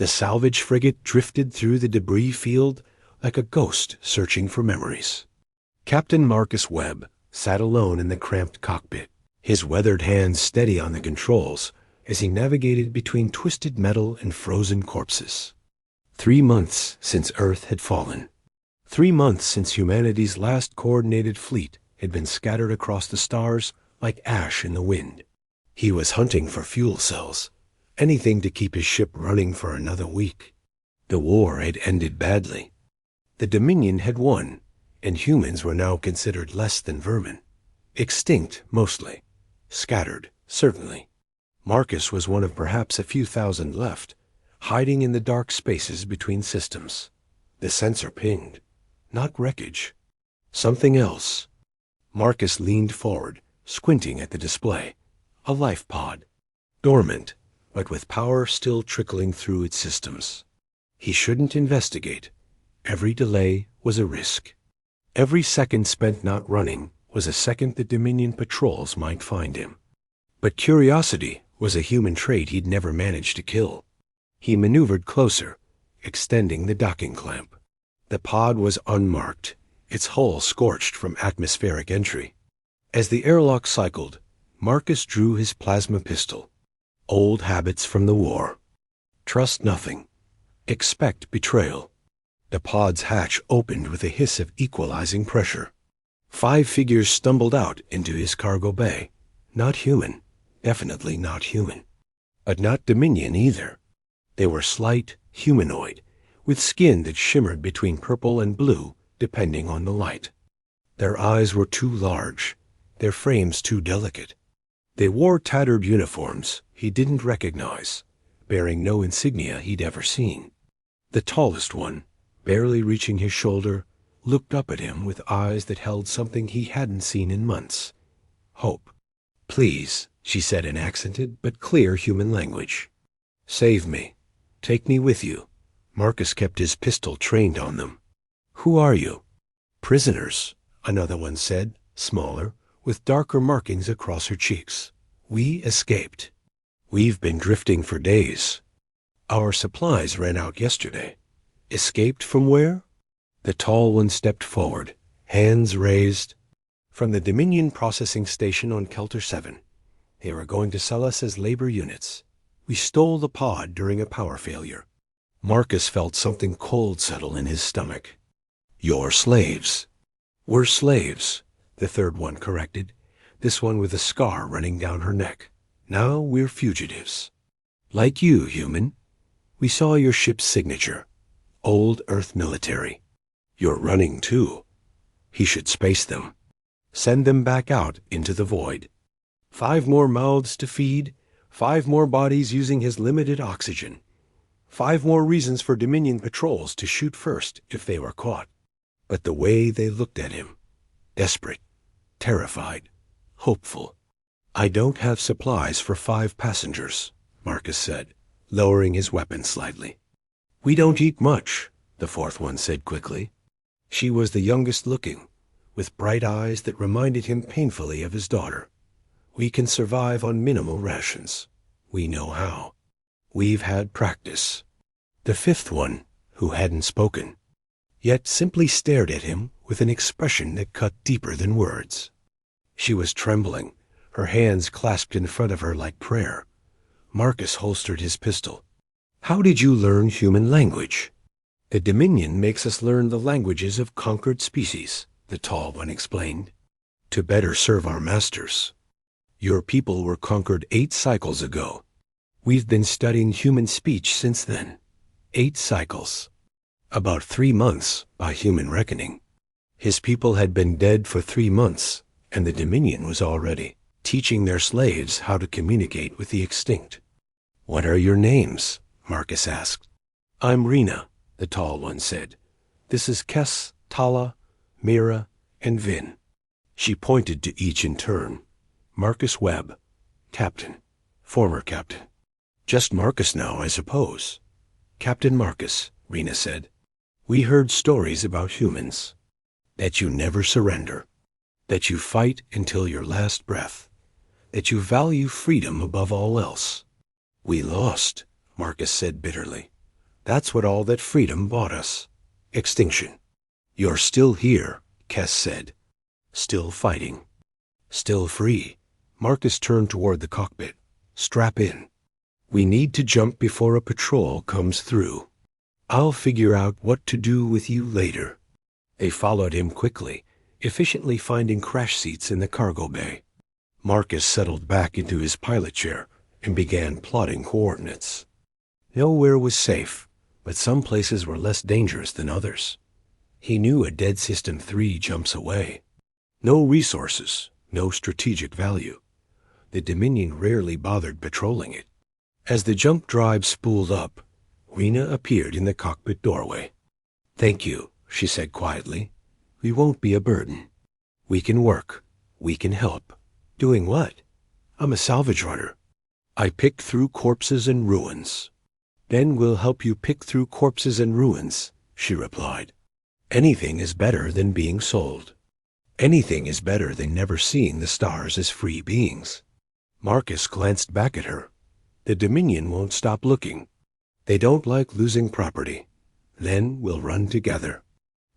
The salvage frigate drifted through the debris field like a ghost searching for memories. Captain Marcus Webb sat alone in the cramped cockpit, his weathered hands steady on the controls as he navigated between twisted metal and frozen corpses. 3 months since Earth had fallen. 3 months since humanity's last coordinated fleet had been scattered across the stars like ash in the wind. He was hunting for fuel cells, anything to keep his ship running for another week. The war had ended badly. The Dominion had won, and humans were now considered less than vermin. Extinct, mostly. Scattered, certainly. Marcus was one of perhaps a few thousand left, hiding in the dark spaces between systems. The sensor pinged. Not wreckage. Something else. Marcus leaned forward, squinting at the display. A life pod. Dormant, but with power still trickling through its systems. He shouldn't investigate. Every delay was a risk. Every second spent not running was a second the Dominion patrols might find him. But curiosity was a human trait he'd never managed to kill. He maneuvered closer, extending the docking clamp. The pod was unmarked, its hull scorched from atmospheric entry. As the airlock cycled, Marcus drew his plasma pistol. Old habits from the war. Trust nothing. Expect betrayal. The pod's hatch opened with a hiss of equalizing pressure. 5 figures stumbled out into his cargo bay. Not human. Definitely not human. But not Dominion either. They were slight, humanoid, with skin that shimmered between purple and blue, depending on the light. Their eyes were too large, their frames too delicate. They wore tattered uniforms he didn't recognize, bearing no insignia he'd ever seen. The tallest one, barely reaching his shoulder, looked up at him with eyes that held something he hadn't seen in months. Hope. "Please," she said in accented but clear human language. "Save me. Take me with you." Marcus kept his pistol trained on them. "Who are you?" "Prisoners," another one said, smaller, with darker markings across her cheeks. "We escaped. We've been drifting for days. Our supplies ran out yesterday." "Escaped from where?" The tall one stepped forward, hands raised. "From the Dominion processing station on Kelter 7. They were going to sell us as labor units. We stole the pod during a power failure." Marcus felt something cold settle in his stomach. "You're slaves." "We're slaves," the third one corrected, this one with a scar running down her neck. "Now we're fugitives. Like you, human. We saw your ship's signature. Old Earth military. You're running, too. He should space them. Send them back out into the void. 5 more mouths to feed, 5 more bodies using his limited oxygen. 5 more reasons for Dominion patrols to shoot first if they were caught." But the way they looked at him, desperate, terrified, hopeful. "I don't have supplies for 5 passengers," Marcus said, lowering his weapon slightly. "We don't eat much," the fourth one said quickly. She was the youngest looking, with bright eyes that reminded him painfully of his daughter. "We can survive on minimal rations. We know how. We've had practice." The fifth one, who hadn't spoken, yet simply stared at him with an expression that cut deeper than words. She was trembling, her hands clasped in front of her like prayer. Marcus holstered his pistol. "How did you learn human language?" "The Dominion makes us learn the languages of conquered species," the tall one explained, "to better serve our masters. Your people were conquered 8 cycles ago. We've been studying human speech since then. 8 cycles. About 3 months, by human reckoning. His people had been dead for 3 months, and the Dominion was already teaching their slaves how to communicate with the extinct." "What are your names?" Marcus asked. "I'm Rena," the tall one said. "This is Kes, Tala, Mira, and Vin." She pointed to each in turn. "Marcus Webb, Captain, former Captain." "Just Marcus now, I suppose." "Captain Marcus," Rena said. "We heard stories about humans. That you never surrender. That you fight until your last breath. That you value freedom above all else." "We lost," Marcus said bitterly. That's what all that freedom bought us. Extinction. You're still here, Kes said. Still fighting. Still free. Marcus turned toward the cockpit. Strap in. We need to jump before a patrol comes through. I'll figure out what to do with you later. They followed him quickly, efficiently finding crash seats in the cargo bay. Marcus settled back into his pilot chair and began plotting coordinates. Nowhere was safe, but some places were less dangerous than others. He knew a dead system 3 jumps away. No resources, no strategic value. The Dominion rarely bothered patrolling it. As the jump drive spooled up, Rena appeared in the cockpit doorway. "Thank you," she said quietly. "We won't be a burden. We can work. We can help." "Doing what?" "I'm a salvage runner. I pick through corpses and ruins." "Then we'll help you pick through corpses and ruins," she replied. "Anything is better than being sold. Anything is better than never seeing the stars as free beings." Marcus glanced back at her. "The Dominion won't stop looking. They don't like losing property. Then we'll run together.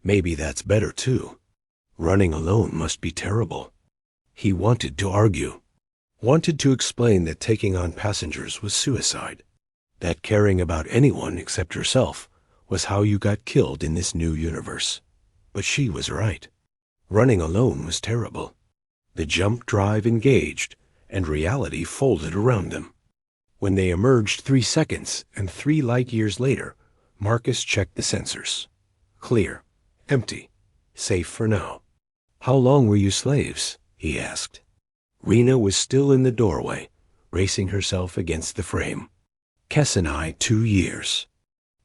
Maybe that's better, too. Running alone must be terrible." He wanted to argue. Wanted to explain that taking on passengers was suicide. That caring about anyone except yourself was how you got killed in this new universe. But she was right. Running alone was terrible. The jump drive engaged, and reality folded around them. When they emerged 3 seconds and 3 light years later, Marcus checked the sensors. Clear. Empty. Safe for now. "How long were you slaves?" he asked. Rena was still in the doorway, bracing herself against the frame. "Kes and I 2 years.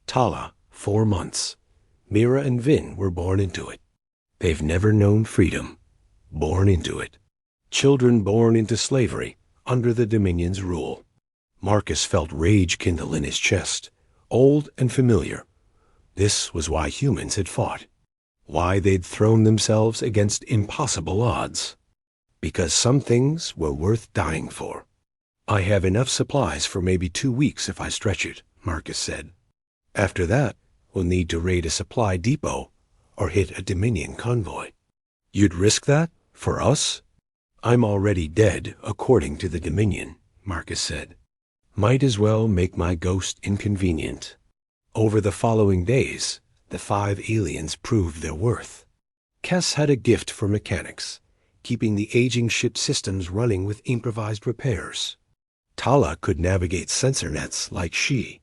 Tala 4 months. Mira and Vin were born into it. They've never known freedom. Born into it. Children born into slavery, under the Dominion's rule." Marcus felt rage kindle in his chest, old and familiar. This was why humans had fought. Why they'd thrown themselves against impossible odds. Because some things were worth dying for. "I have enough supplies for maybe 2 weeks if I stretch it," Marcus said. "After that, we'll need to raid a supply depot or hit a Dominion convoy." "You'd risk that? For us?" "I'm already dead, according to the Dominion," Marcus said. "Might as well make my ghost inconvenient." Over the following days, the 5 aliens proved their worth. Kes had a gift for mechanics, keeping the aging ship systems running with improvised repairs. Tala could navigate sensor nets like she.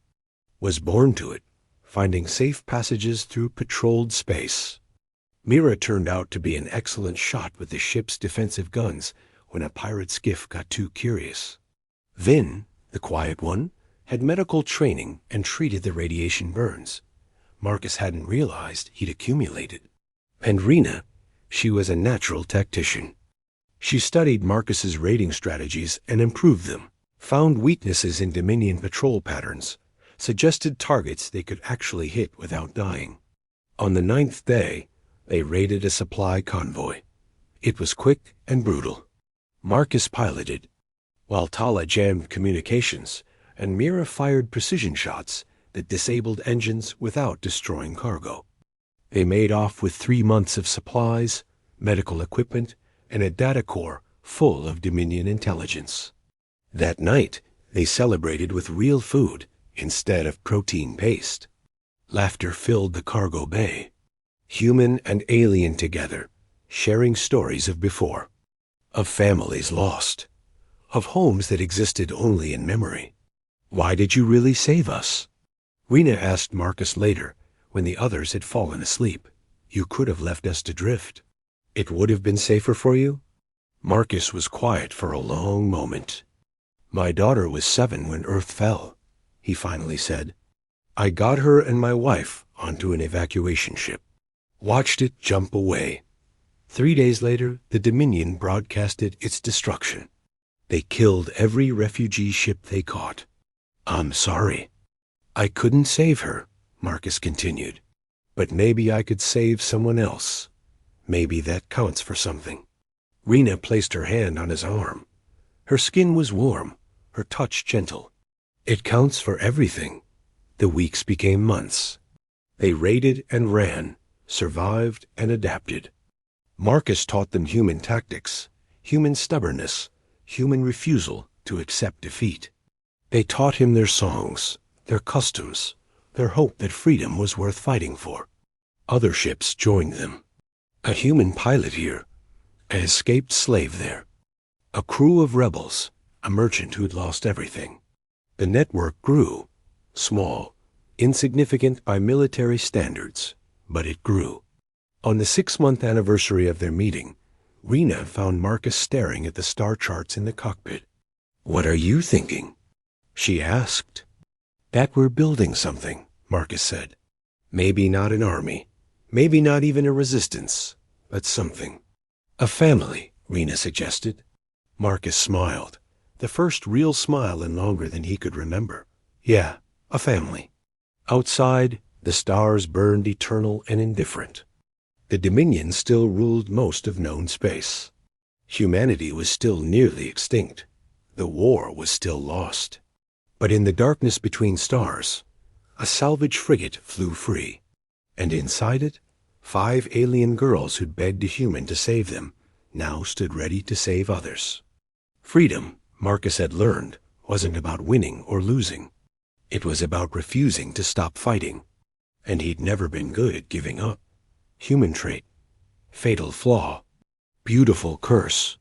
Was born to it, finding safe passages through patrolled space. Mira turned out to be an excellent shot with the ship's defensive guns when a pirate skiff got too curious. Vin, the quiet one, had medical training and treated the radiation burns. Marcus hadn't realized he'd accumulated. And Rena, she was a natural tactician. She studied Marcus's raiding strategies and improved them, found weaknesses in Dominion patrol patterns, suggested targets they could actually hit without dying. On the 9th day, they raided a supply convoy. It was quick and brutal. Marcus piloted, while Tala jammed communications, and Mira fired precision shots that disabled engines without destroying cargo. They made off with 3 months of supplies, medical equipment, and a data core full of Dominion intelligence. That night, they celebrated with real food instead of protein paste. Laughter filled the cargo bay. Human and alien together, sharing stories of before. Of families lost. Of homes that existed only in memory. "Why did you really save us?" Rena asked Marcus later, when the others had fallen asleep. "You could have left us to drift. It would have been safer for you?" Marcus was quiet for a long moment. "My daughter was 7 when Earth fell," he finally said. "I got her and my wife onto an evacuation ship. Watched it jump away. 3 days later, the Dominion broadcasted its destruction. They killed every refugee ship they caught. I'm sorry. I couldn't save her," Marcus continued. "But maybe I could save someone else. Maybe that counts for something." Rena placed her hand on his arm. Her skin was warm, her touch gentle. "It counts for everything. The weeks became months. They raided and ran, survived and adapted. Marcus taught them human tactics, human stubbornness, human refusal to accept defeat. They taught him their songs, their customs, their hope that freedom was worth fighting for. Other ships joined them. A human pilot here, an escaped slave there. A crew of rebels, a merchant who'd lost everything. The network grew, small, insignificant by military standards, but it grew. On the 6-month anniversary of their meeting, Rena found Marcus staring at the star charts in the cockpit. "What are you thinking?" she asked. "That we're building something," Marcus said. "Maybe not an army, maybe not even a resistance, but something." "A family," Rena suggested. Marcus smiled, the first real smile in longer than he could remember. "Yeah, a family." Outside, the stars burned eternal and indifferent. The Dominion still ruled most of known space. Humanity was still nearly extinct. The war was still lost. But in the darkness between stars, a salvage frigate flew free, and inside it, 5 alien girls who'd begged a human to save them now stood ready to save others. Freedom, Marcus had learned, wasn't about winning or losing. It was about refusing to stop fighting. And he'd never been good at giving up. Human trait. Fatal flaw. Beautiful curse.